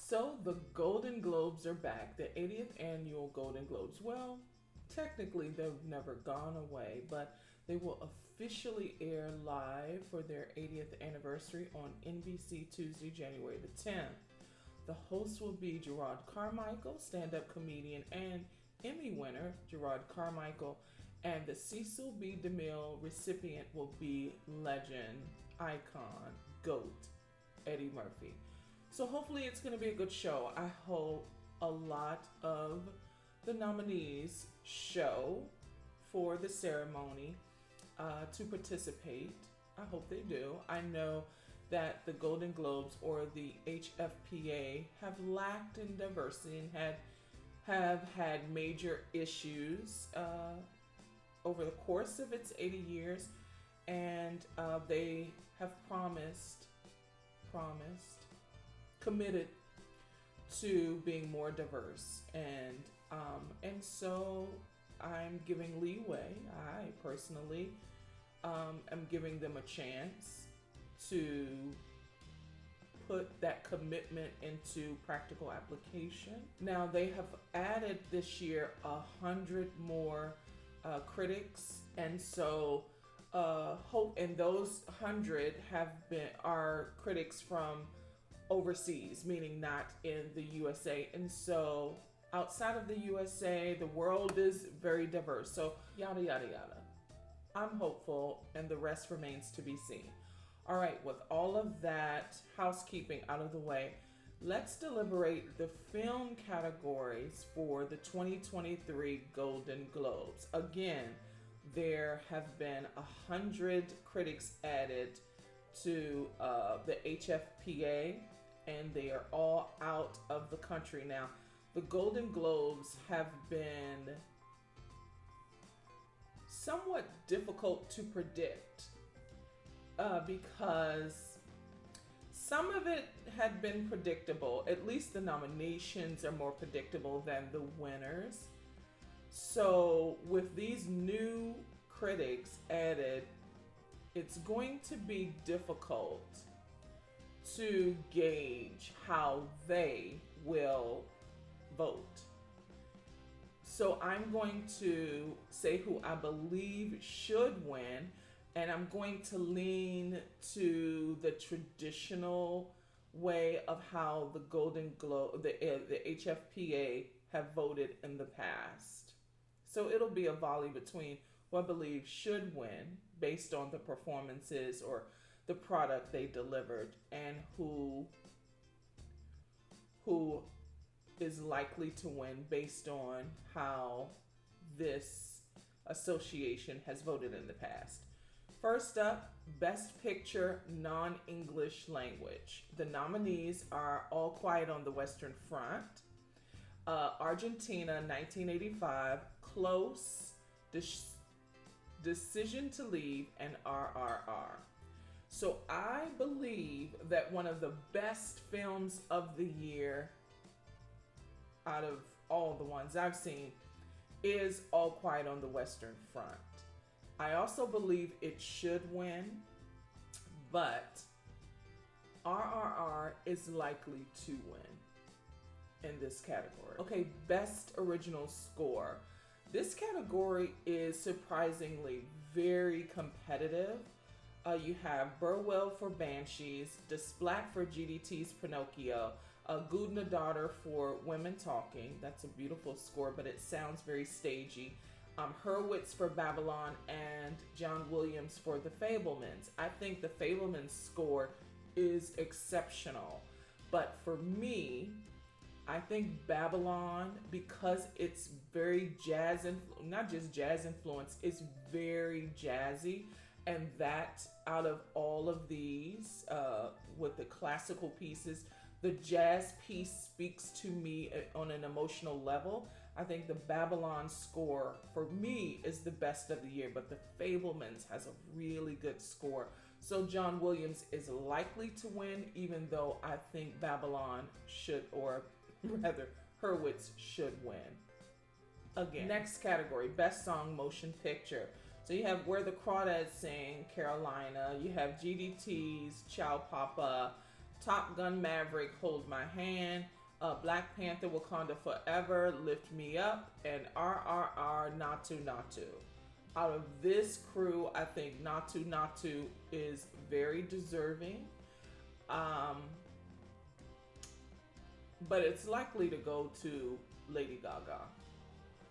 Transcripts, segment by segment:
So the Golden Globes are back, the 80th annual Golden Globes. Well, technically they've never gone away, but they will officially air live for their 80th anniversary on NBC Tuesday, January the 10th. The host will be Gerard Carmichael, stand-up comedian and Emmy winner Gerard Carmichael, and the Cecil B. DeMille recipient will be legend, icon, GOAT, Eddie Murphy. So hopefully it's going to be a good show. I hope a lot of the nominees show for the ceremony to participate. I hope they do. I know that the Golden Globes or the HFPA have lacked in diversity and have had major issues over the course of its 80 years, and they have committed to being more diverse, and so I'm giving leeway. I personally am giving them a chance to put that commitment into practical application. Now they have added this year 100 more critics, and so hope, and those 100 are critics from overseas, meaning not in the USA. And so outside of the USA, the world is very diverse. So yada, yada, yada. I'm hopeful, and the rest remains to be seen. All right, with all of that housekeeping out of the way, let's deliberate the film categories for the 2023 Golden Globes. Again, there have been 100 critics added to the HFPA, and they are all out of the country now. The Golden Globes have been somewhat difficult to predict because some of it had been predictable. At least the nominations are more predictable than the winners. So with these new critics added, it's going to be difficult to gauge how they will vote. So I'm going to say who I believe should win, and I'm going to lean to the traditional way of how the Golden Globe, the HFPA have voted in the past. So it'll be a volley between who I believe should win based on the performances or the product they delivered, and who is likely to win based on how this association has voted in the past. First up, Best Picture Non-English Language. The nominees are All Quiet on the Western Front, Argentina 1985, Close, Decision to Leave, and RRR. So I believe that one of the best films of the year out of all the ones I've seen is All Quiet on the Western Front. I also believe it should win, but RRR is likely to win in this category. Okay, Best Original Score. This category is surprisingly very competitive. You have Burwell for Banshees, Desplat for GDT's Pinocchio, Gudna Daughter for Women Talking. That's a beautiful score, but it sounds very stagey. Hurwitz for Babylon, and John Williams for The Fabelmans. I think The Fabelmans score is exceptional, but for me, I think Babylon, because it's very jazz, not just jazz influence, it's very jazzy. And that out of all of these, with the classical pieces, the jazz piece speaks to me on an emotional level. I think the Babylon score, for me, is the best of the year, but the Fabelmans has a really good score. So John Williams is likely to win, even though I think Babylon should, or rather, Hurwitz should win. Again, next category, Best Song Motion Picture. So you have Where the Crawdads Sing, Carolina. You have GDT's Ciao Papa, Top Gun Maverick, Hold My Hand, Black Panther, Wakanda Forever, Lift Me Up, and RRR, Natu Natu. Out of this crew, I think Natu Natu is very deserving. But it's likely to go to Lady Gaga.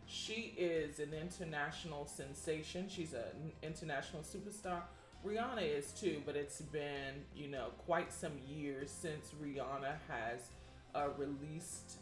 She is an international sensation. She's an international superstar. Rihanna is too, but it's been, quite some years since Rihanna has released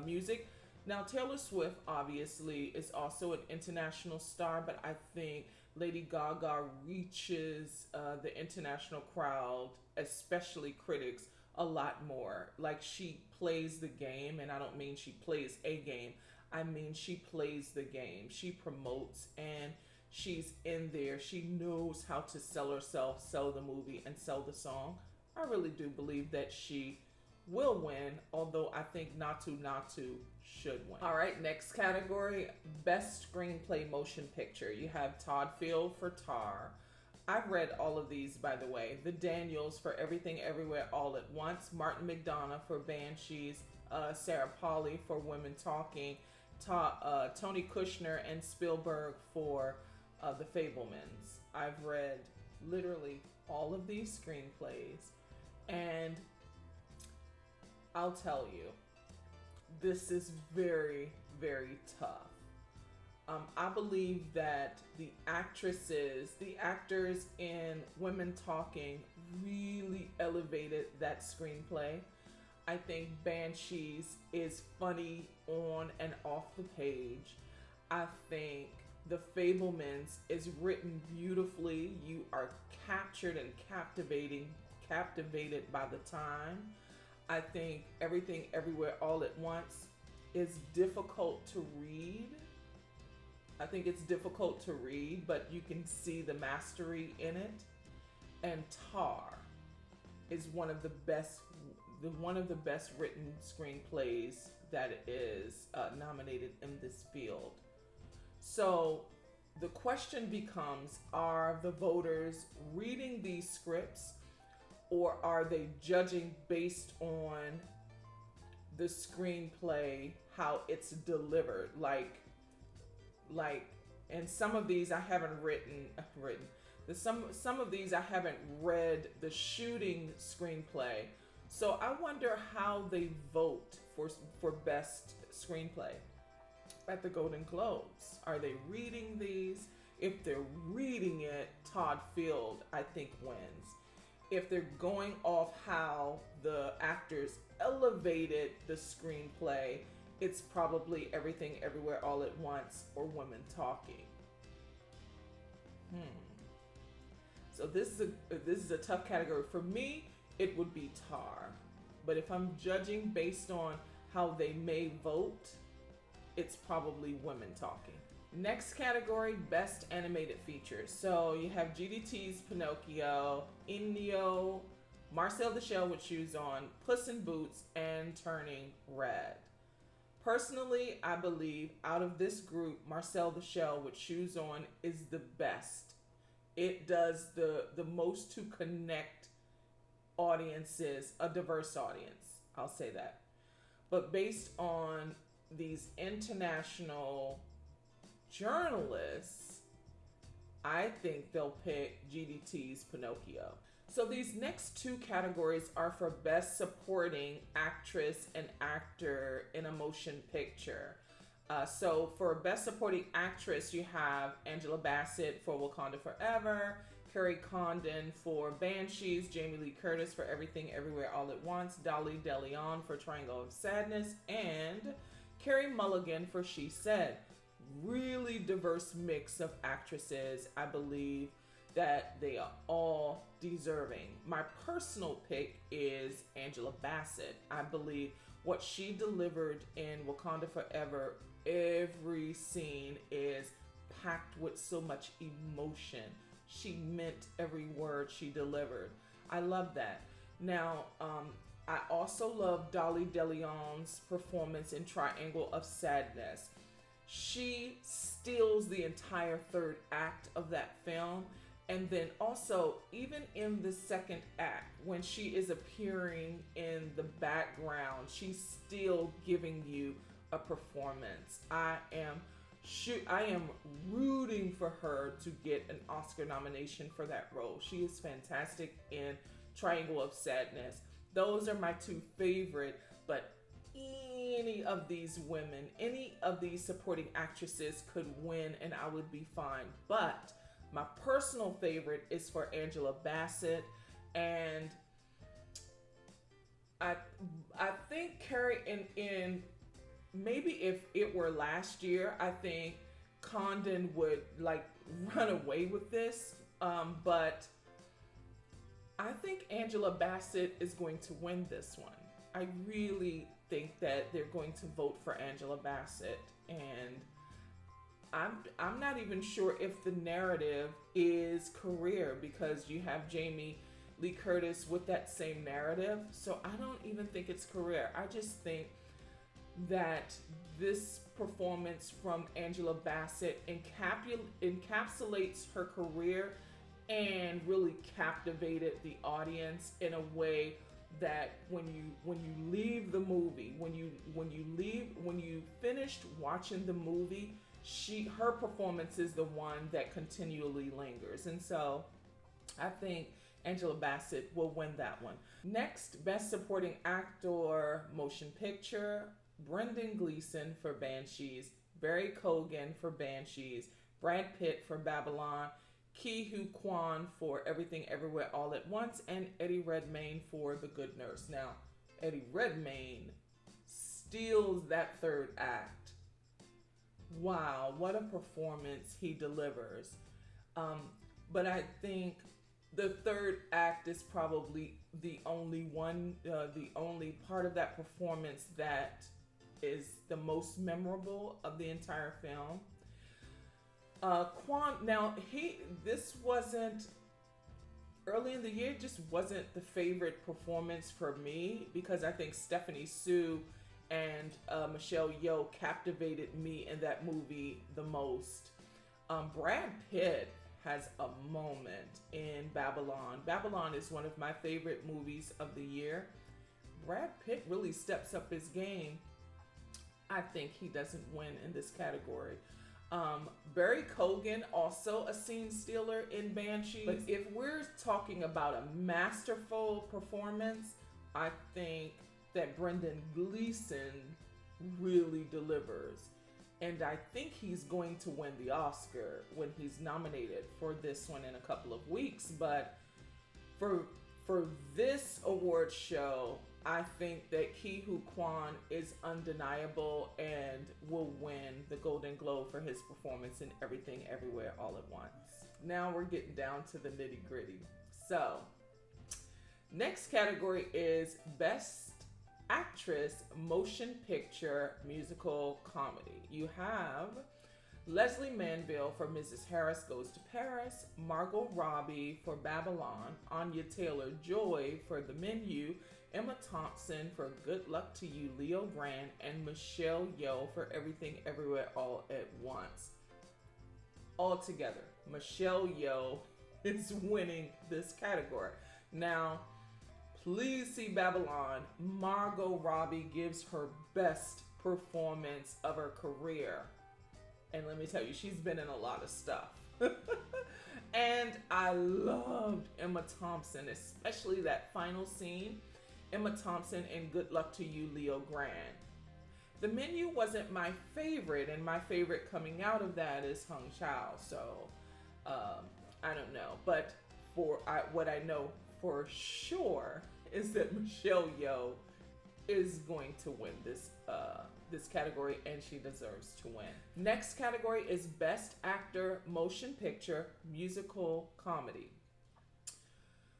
music. Now, Taylor Swift obviously is also an international star, but I think Lady Gaga reaches the international crowd, especially critics, a lot more. Like, she plays the game, and I don't mean she plays a game. I mean she plays the game. She promotes, and she's in there. She knows how to sell herself, sell the movie, and sell the song. I really do believe that she will win, although I think Natu Natu should win. All right, next category, Best Screenplay Motion Picture. You have Todd Field for Tar. I've read all of these, by the way. The Daniels for Everything Everywhere All at Once. Martin McDonagh for Banshees. Sarah Polley for Women Talking. Tony Kushner and Spielberg for The Fabelmans. I've read literally all of these screenplays, and I'll tell you, this is very, very tough. I believe that the actors in Women Talking really elevated that screenplay. I think Banshees is funny on and off the page. I think The Fabelmans is written beautifully. You are captured and captivated by the time. I think Everything Everywhere All at Once is difficult to read. I think it's difficult to read, but you can see the mastery in it. And Tar is one of the best written screenplays that is nominated in this field. So the question becomes, are the voters reading these scripts, or are they judging based on the screenplay, how it's delivered? Like, and some of these I haven't some of these I haven't read the shooting screenplay. So I wonder how they vote for best screenplay at the Golden Globes. Are they reading these? If they're reading it, Todd Field, I think, wins. If they're going off how the actors elevated the screenplay, it's probably Everything Everywhere All at Once or Women Talking. So this is a tough category. For me, it would be Tar. But if I'm judging based on how they may vote, it's probably Women Talking. Next category, Best Animated Features. So you have GDT's Pinocchio, Ennio, Marcel the Shell with Shoes On, Puss in Boots, and Turning Red. Personally, I believe out of this group, Marcel the Shell with Shoes On is the best. It does the most to connect audiences, a diverse audience, I'll say that. But based on these international journalists, I think they'll pick GDT's Pinocchio. So these next two categories are for Best Supporting Actress and Actor in a Motion Picture. So for Best Supporting Actress, you have Angela Bassett for Wakanda Forever, Kerry Condon for Banshees, Jamie Lee Curtis for Everything Everywhere All at Once, Dolly DeLeon for Triangle of Sadness, and Carey Mulligan for She Said. Really diverse mix of actresses. I believe that they are all deserving. My personal pick is Angela Bassett. I believe what she delivered in Wakanda Forever, every scene is packed with so much emotion. She meant every word she delivered. I love that. Now, I also love Dolly DeLeon's performance in Triangle of Sadness. She steals the entire third act of that film, And then also, even in the second act, when she is appearing in the background, she's still giving you a performance. I am rooting for her to get an Oscar nomination for that role. She is fantastic in Triangle of Sadness. Those are my two favorite, but any of these women, any of these supporting actresses could win and I would be fine. But my personal favorite is for Angela Bassett, and I think Carrie in maybe if it were last year, I think Condon would like run away with this. But I think Angela Bassett is going to win this one. I really think that they're going to vote for Angela Bassett, and I'm not even sure if the narrative is career, because you have Jamie Lee Curtis with that same narrative. So I don't even think it's career. I just think that this performance from Angela Bassett encapsulates her career and really captivated the audience in a way that when you leave the movie, when you finished watching the movie, her performance is the one that continually lingers. And so I think Angela Bassett will win that one. Next, Best Supporting Actor Motion Picture: Brendan Gleeson for Banshees, Barry Keoghan for Banshees, Brad Pitt for Babylon, Ke Huy Quan for Everything Everywhere All at Once, and Eddie Redmayne for The Good Nurse. Now, Eddie Redmayne steals that third act. Wow, what a performance he delivers. But I think the third act is probably the only part of that performance that is the most memorable of the entire film. Quan, now this wasn't early in the year, just wasn't the favorite performance for me, because I think Stephanie Sue and Michelle Yeoh captivated me in that movie the most. Brad Pitt has a moment in Babylon. Babylon is one of my favorite movies of the year. Brad Pitt really steps up his game. I think he doesn't win in this category. Barry Keoghan, also a scene stealer in Banshees. But if we're talking about a masterful performance, I think that Brendan Gleeson really delivers. And I think he's going to win the Oscar when he's nominated for this one in a couple of weeks. But for this award show, I think that Ke Huy Quan is undeniable and will win the Golden Globe for his performance in Everything Everywhere All at Once. Now we're getting down to the nitty gritty. So, next category is Best Actress Motion Picture Musical Comedy. You have Leslie Manville for Mrs. Harris Goes to Paris, Margot Robbie for Babylon, Anya Taylor-Joy for The Menu, Emma Thompson for Good Luck to You, Leo Grande, and Michelle Yeoh for Everything Everywhere All at Once. Altogether, Michelle Yeoh is winning this category. Now, please see Babylon. Margot Robbie gives her best performance of her career. And let me tell you, she's been in a lot of stuff. And I loved Emma Thompson, especially that final scene. Emma Thompson in Good Luck to You, Leo Grande. The Menu wasn't my favorite, and my favorite coming out of that is Hung Chau. So, I don't know. But what I know for sure is that Michelle Yeoh is going to win this category, and she deserves to win. Next category is Best Actor Motion Picture Musical Comedy.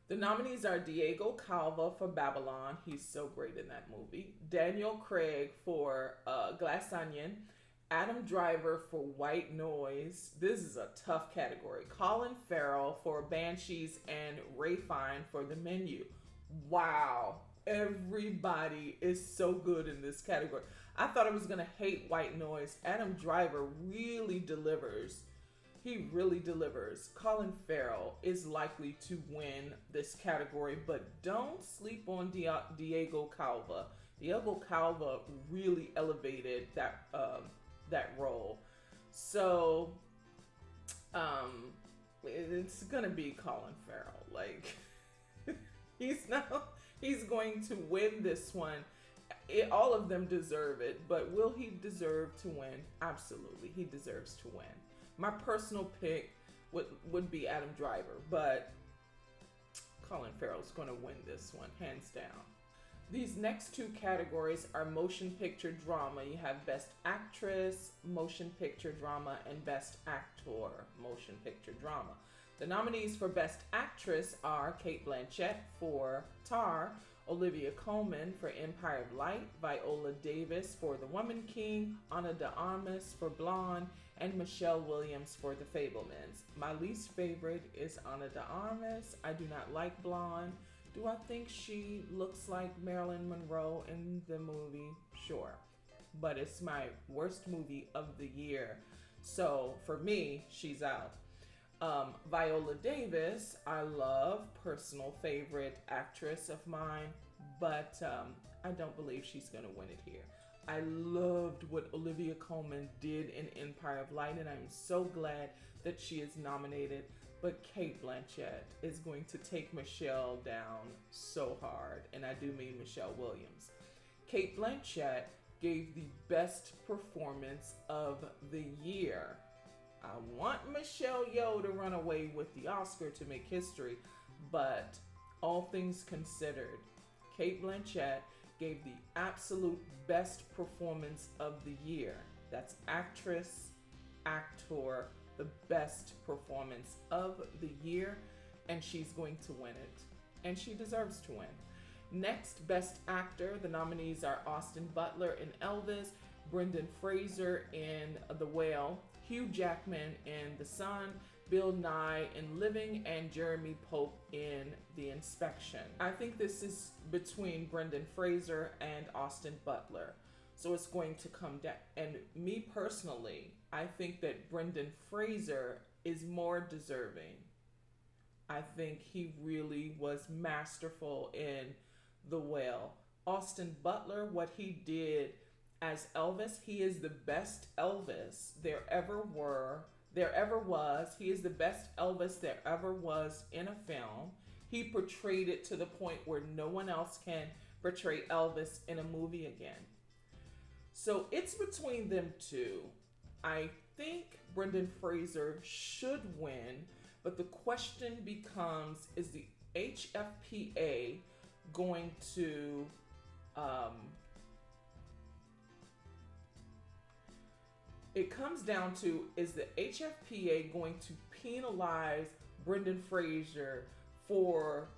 The nominees are Diego Calva for Babylon. He's so great in that movie. Daniel Craig for Glass Onion. Adam Driver for White Noise. This is a tough category. Colin Farrell for Banshees, and Ray Fiennes for The Menu. Wow. Everybody is so good in this category. I thought I was going to hate White Noise. Adam Driver really delivers. He really delivers. Colin Farrell is likely to win this category, but don't sleep on Diego Calva. Diego Calva really elevated that role. So it's gonna be Colin Farrell. Like he's going to win this one. All of them deserve it, but will he deserve to win? Absolutely, he deserves to win. My personal pick would be Adam Driver, but Colin Farrell's going to win this one, hands down. These next two categories are motion picture drama. You have Best Actress, Motion Picture Drama, and Best Actor, Motion Picture Drama. The nominees for Best Actress are Cate Blanchett for Tar, Olivia Colman for Empire of Light, Viola Davis for The Woman King, Ana de Armas for Blonde, and Michelle Williams for The Fabelmans. My least favorite is Ana de Armas. I do not like Blonde. Do I think she looks like Marilyn Monroe in the movie? Sure. But it's my worst movie of the year. So for me, she's out. Viola Davis, I love, personal favorite actress of mine, but I don't believe she's going to win it here. I loved what Olivia Colman did in Empire of Light, and I'm so glad that she is nominated. But Cate Blanchett is going to take Michelle down so hard, and I do mean Michelle Williams. Cate Blanchett gave the best performance of the year. I want Michelle Yeoh to run away with the Oscar to make history, but all things considered, Cate Blanchett gave the absolute best performance of the year. That's actress, actor, the best performance of the year, and she's going to win it, and she deserves to win. Next, Best Actor, the nominees are Austin Butler in Elvis, Brendan Fraser in The Whale, Hugh Jackman in The Son, Bill Nye in Living, and Jeremy Pope in The Inspection. I think this is between Brendan Fraser and Austin Butler. So it's going to come down. And me personally, I think that Brendan Fraser is more deserving. I think he really was masterful in The Whale. Austin Butler, what he did as Elvis, he is the best Elvis there ever was. He is the best Elvis there ever was in a film. He portrayed it to the point where no one else can portray Elvis in a movie again. So it's between them two. I think Brendan Fraser should win, but the question becomes, is the HFPA going to it comes down to, is the HFPA going to penalize Brendan Fraser for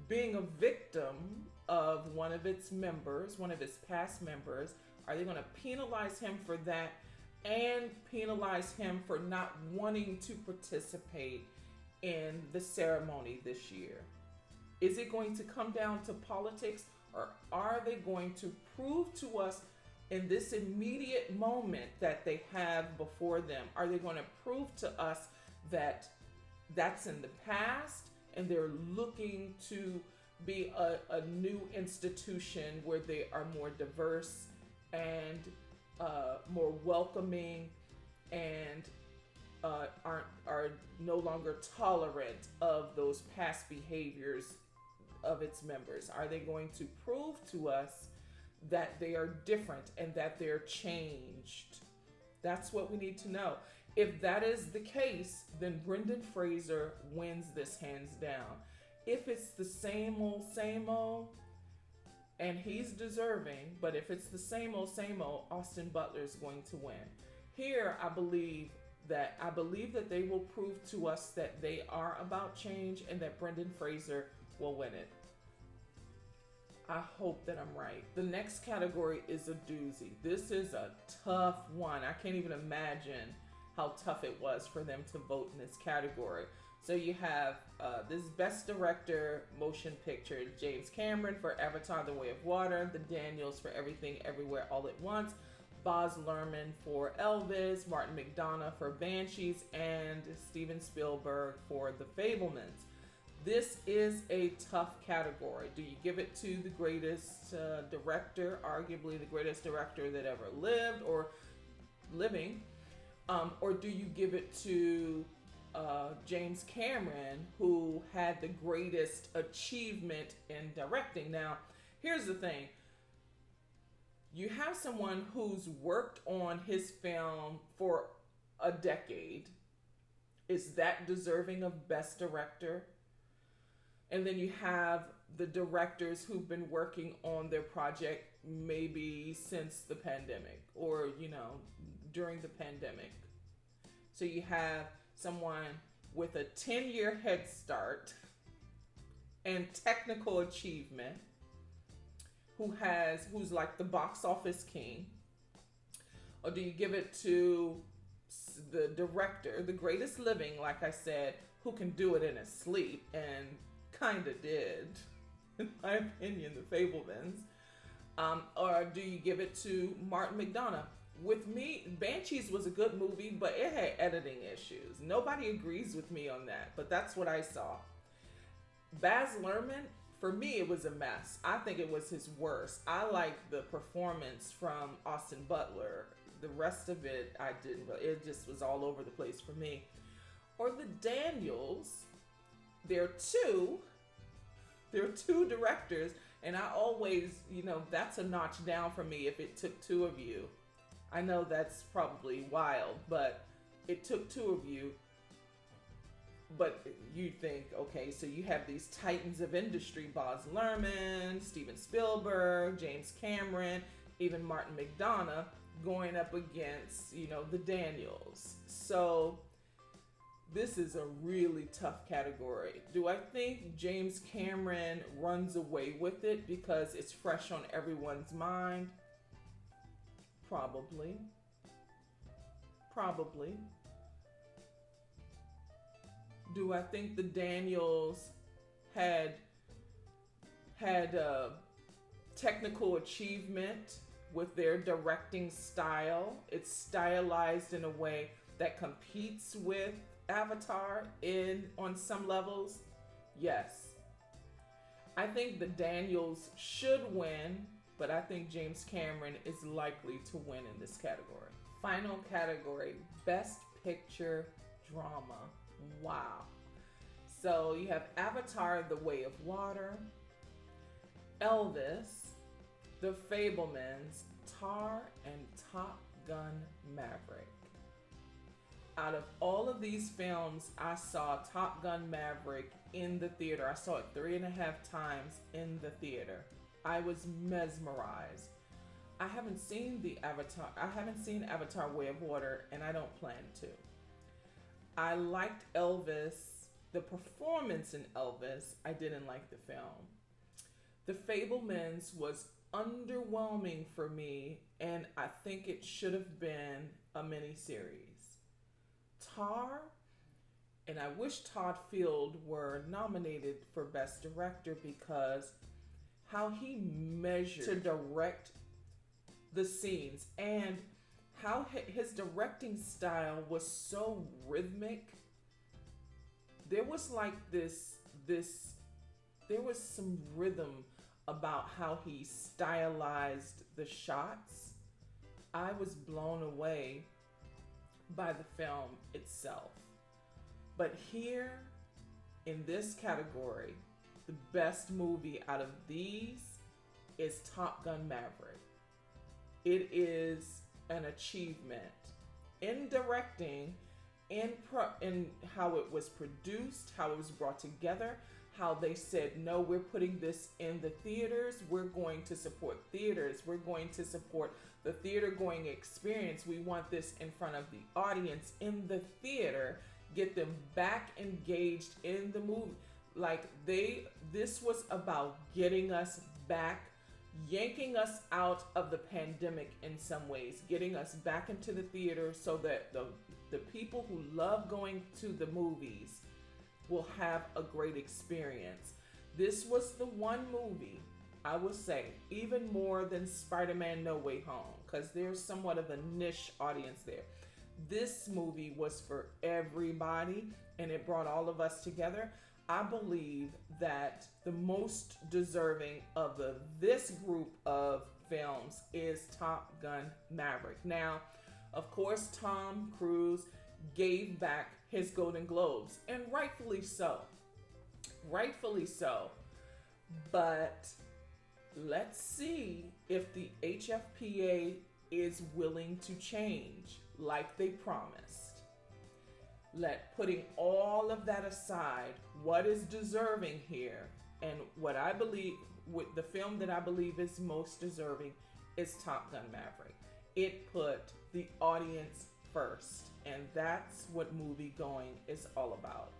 being a victim of one of its members, one of its past members? Are they going to penalize him for that and penalize him for not wanting to participate in the ceremony this year? Is it going to come down to politics, or are they going to prove to us in this immediate moment that they have before them? Are they going to prove to us that that's in the past and they're looking to be a new institution where they are more diverse and more welcoming and are no longer tolerant of those past behaviors of its members? Are they going to prove to us that they are different and that they're changed? That's what we need to know. If that is the case, then Brendan Fraser wins this hands down. If it's the same old, and he's deserving, but if it's the same old, Austin Butler is going to win. Here, I believe that they will prove to us that they are about change and that Brendan Fraser will win it. I hope that I'm right. The next category is a doozy. This is a tough one. I can't even imagine how tough it was for them to vote in this category. So you have this Best Director Motion Picture, James Cameron for Avatar: The Way of Water, the Daniels for Everything Everywhere All at Once, Baz Luhrmann for Elvis, Martin McDonagh for Banshees, and Steven Spielberg for The Fabelmans. This is a tough category. Do you give it to the greatest director, arguably the greatest director that ever lived or living, or do you give it to James Cameron, who had the greatest achievement in directing? Now, here's the thing. You have someone who's worked on his film for a decade. Is that deserving of Best Director? And then you have the directors who've been working on their project maybe since the pandemic or, during the pandemic. So you have someone with a 10-year head start and technical achievement who's like the box office king? Or do you give it to the director, the greatest living, like I said, who can do it in his sleep and kind of did, in my opinion, The Fabelmans? Or do you give it to Martin McDonagh? With me, Banshees was a good movie, but it had editing issues. Nobody agrees with me on that, but that's what I saw. Baz Luhrmann, for me, it was a mess. I think it was his worst. I liked the performance from Austin Butler. The rest of it, I didn't really. It just was all over the place for me. Or the Daniels. There are two directors, and I always, that's a notch down for me if it took two of you. I know that's probably wild, but it took two of you. But you think, okay, so you have these titans of industry, Baz Luhrmann, Steven Spielberg, James Cameron, even Martin McDonagh, going up against, the Daniels. So this is a really tough category. Do I think James Cameron runs away with it because it's fresh on everyone's mind? Probably. Do I think the Daniels had technical achievement with their directing style? It's stylized in a way that competes with Avatar on some levels. Yes. I think the Daniels should win, but I think James Cameron is likely to win in this category. Final category, Best Picture Drama. Wow. So you have Avatar: The Way of Water, Elvis, The Fabelmans, Tar, and Top Gun: Maverick. Out of all of these films, I saw Top Gun: Maverick in the theater. I saw it 3.5 times in the theater. I was mesmerized. I haven't seen Avatar: Way of Water, and I don't plan to. I liked Elvis, the performance in Elvis. I didn't like the film. The Fabelmans was underwhelming for me, and I think it should have been a miniseries. Tar, and I wish Todd Field were nominated for Best Director because how he measured to direct the scenes and how his directing style was so rhythmic. There was like there was some rhythm about how he stylized the shots. I was blown away by the film itself. But here in this category, the best movie out of these is Top Gun: Maverick. It is an achievement in directing, in how it was produced, how it was brought together, how they said, no, we're putting this in the theaters. We're going to support theaters. We're going to support the theater going experience. We want this in front of the audience in the theater, get them back engaged in the movie. This was about getting us back, yanking us out of the pandemic in some ways, getting us back into the theater so that the people who love going to the movies will have a great experience. This was the one movie I would say, even more than Spider-Man No Way Home, because there's somewhat of a niche audience there. This movie was for everybody, and it brought all of us together. I believe that the most deserving of this group of films is Top Gun Maverick. Now, of course, Tom Cruise gave back his Golden Globes, and rightfully so. Rightfully so. But let's see if the HFPA is willing to change like they promised. Putting all of that aside, what is deserving here, and what I believe, with the film that I believe is most deserving, is Top Gun Maverick. It put the audience first, and that's what movie going is all about.